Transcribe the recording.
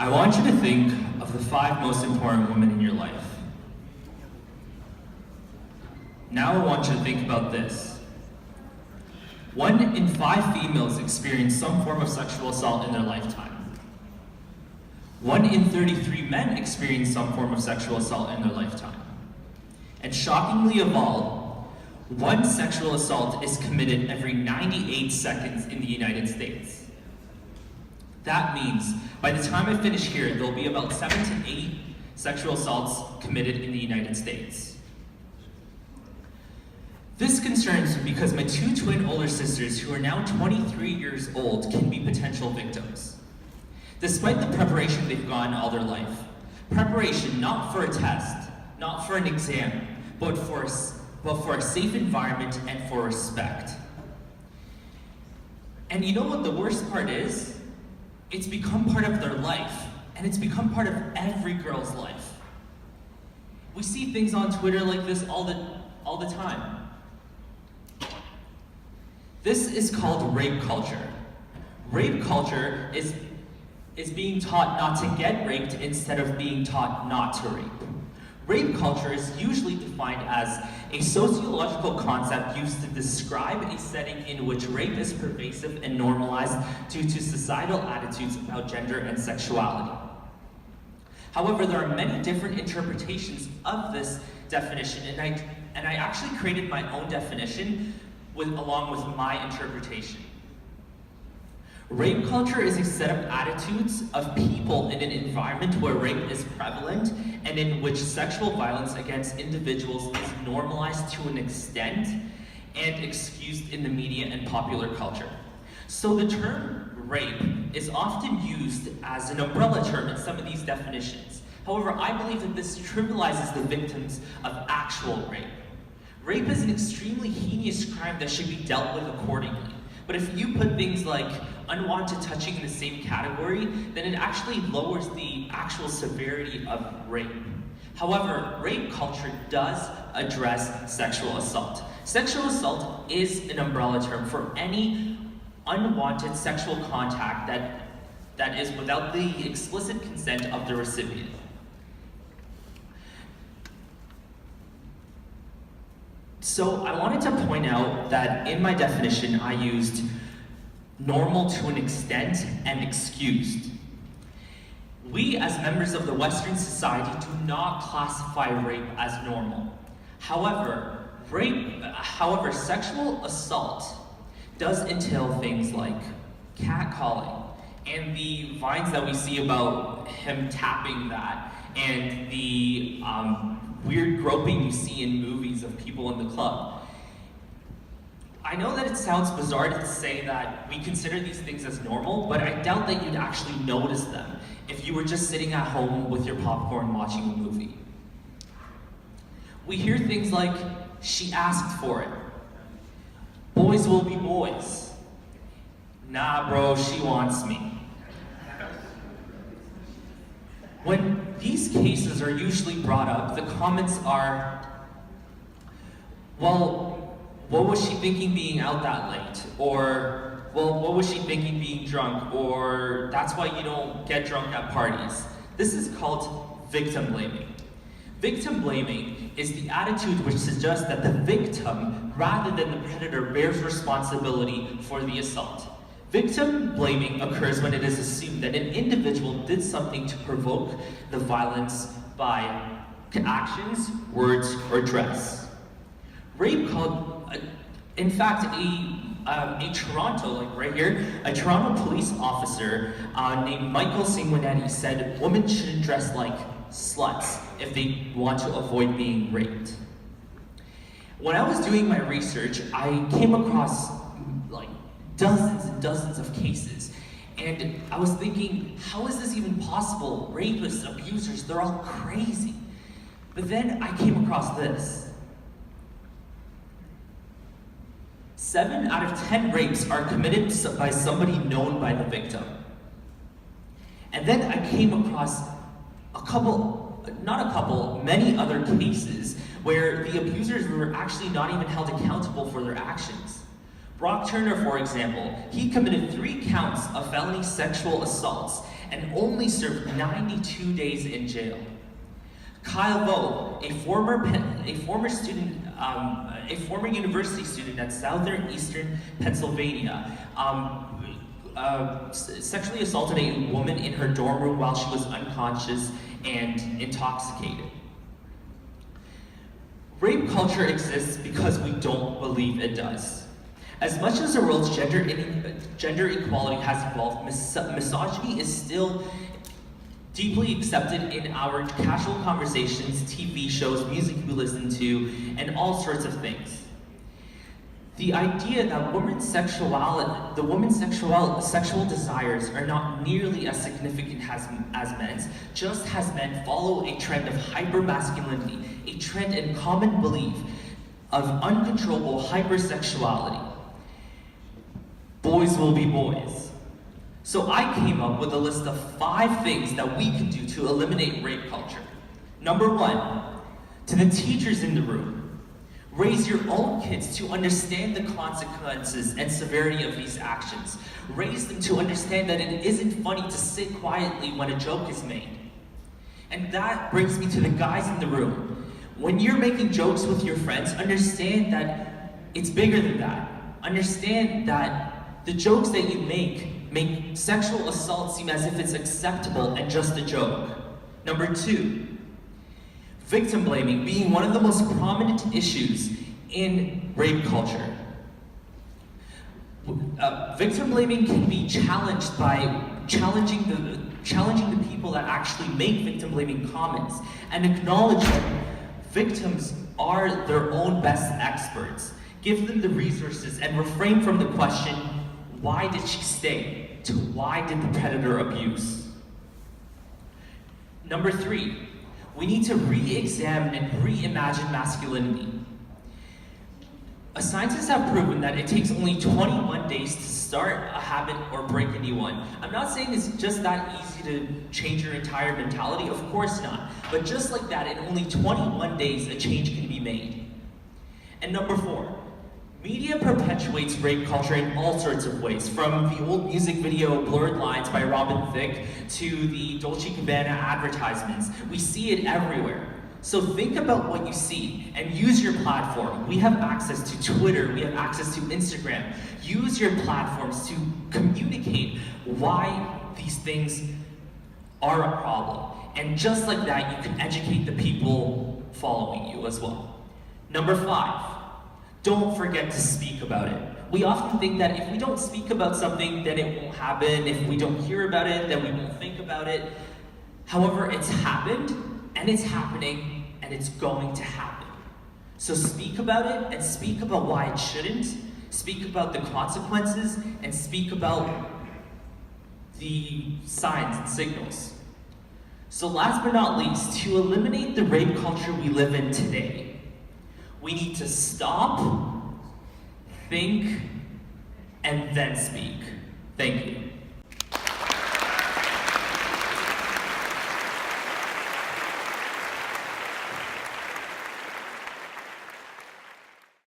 I want you to think of the 5 most important women in your life. Now I want you to think about this. 1 in 5 females experience some form of sexual assault in their lifetime. 1 in 33 men experience some form of sexual assault in their lifetime. And shockingly of all, 1 sexual assault is committed every 98 seconds in the United States. That means, by the time I finish here, there'll be about 7 to 8 sexual assaults committed in the United States. This concerns me because my 2 twin older sisters, who are now 23 years old, can be potential victims. Despite the preparation they've gotten all their life. Preparation not for a test, not for an exam, but for a safe environment and for respect. And you know what the worst part is? It's become part of their life, and it's become part of every girl's life. We see things on Twitter like this all the time. This is called rape culture. Rape culture is being taught not to get raped instead of being taught not to rape. Rape culture is usually defined as a sociological concept used to describe a setting in which rape is pervasive and normalized due to societal attitudes about gender and sexuality. However, there are many different interpretations of this definition, and I actually created my own definition along with my interpretation. Rape culture is a set of attitudes of people in an environment where rape is prevalent and in which sexual violence against individuals is normalized to an extent and excused in the media and popular culture. So the term rape is often used as an umbrella term in some of these definitions. However, I believe that this trivializes the victims of actual rape. Rape is an extremely heinous crime that should be dealt with accordingly. But if you put things like unwanted touching in the same category, then it actually lowers the actual severity of rape. However, rape culture does address sexual assault. Sexual assault is an umbrella term for any unwanted sexual contact that is without the explicit consent of the recipient. So I wanted to point out that in my definition, I used normal to an extent and excused. We, as members of the Western society, do not classify rape as normal. However, sexual assault does entail things like catcalling and the vines that we see about him tapping that and the weird groping you see in movies of people in the club. I know that it sounds bizarre to say that we consider these things as normal, but I doubt that you'd actually notice them if you were just sitting at home with your popcorn watching a movie. We hear things like, "She asked for it." "Boys will be boys." "Nah, bro, she wants me." When these cases are usually brought up, the comments are, "Well, what was she thinking being out that late?" Or, "Well, what was she thinking being drunk?" Or, "That's why you don't get drunk at parties." This is called victim blaming. Victim blaming is the attitude which suggests that the victim, rather than the predator, bears responsibility for the assault. Victim blaming occurs when it is assumed that an individual did something to provoke the violence by actions, words, or dress. Rape in fact, a Toronto, like right here, a Toronto police officer named Michael Sanguinetti said women shouldn't dress like sluts if they want to avoid being raped. When I was doing my research, I came across like dozens and dozens of cases. And I was thinking, how is this even possible? Rapists, abusers, they're all crazy. But then I came across this. 7 out of 10 rapes are committed by somebody known by the victim. And then I came across many other cases where the abusers were actually not even held accountable for their actions. Brock Turner, for example, he committed 3 counts of felony sexual assaults, and only served 92 days in jail. Kyle Vo, a former university student at Southeastern Pennsylvania, sexually assaulted a woman in her dorm room while she was unconscious and intoxicated. Rape culture exists because we don't believe it does. As much as the world's gender equality has evolved, misogyny is still deeply accepted in our casual conversations, TV shows, music we listen to, and all sorts of things. The idea that women's sexual desires are not nearly as significant as men's, just as men follow a trend of hypermasculinity, a trend and common belief of uncontrollable hypersexuality. Boys will be boys. So I came up with a list of 5 things that we can do to eliminate rape culture. Number 1, to the teachers in the room, raise your own kids to understand the consequences and severity of these actions. Raise them to understand that it isn't funny to sit quietly when a joke is made. And that brings me to the guys in the room. When you're making jokes with your friends, understand that it's bigger than that. Understand that the jokes that you make sexual assault seem as if it's acceptable and just a joke. Number 2, victim blaming being one of the most prominent issues in rape culture. Victim blaming can be challenged by challenging the people that actually make victim blaming comments and acknowledge that victims are their own best experts. Give them the resources and refrain from the question, why did she stay, to why did the predator abuse? Number 3, we need to re-examine and reimagine masculinity. Scientists have proven that it takes only 21 days to start a habit or break a new one. I'm not saying it's just that easy to change your entire mentality, of course not. But just like that, in only 21 days, a change can be made. And number 4, media perpetuates rape culture in all sorts of ways, from the old music video Blurred Lines by Robin Thicke to the Dolce & Gabbana advertisements. We see it everywhere. So think about what you see and use your platform. We have access to Twitter, we have access to Instagram. Use your platforms to communicate why these things are a problem. And just like that, you can educate the people following you as well. Number 5. Don't forget to speak about it. We often think that if we don't speak about something, then it won't happen. If we don't hear about it, then we won't think about it. However, it's happened, and it's happening, and it's going to happen. So speak about it, and speak about why it shouldn't. Speak about the consequences, and speak about the signs and signals. So last but not least, to eliminate the rape culture we live in today, we need to stop, think, and then speak. Thank you.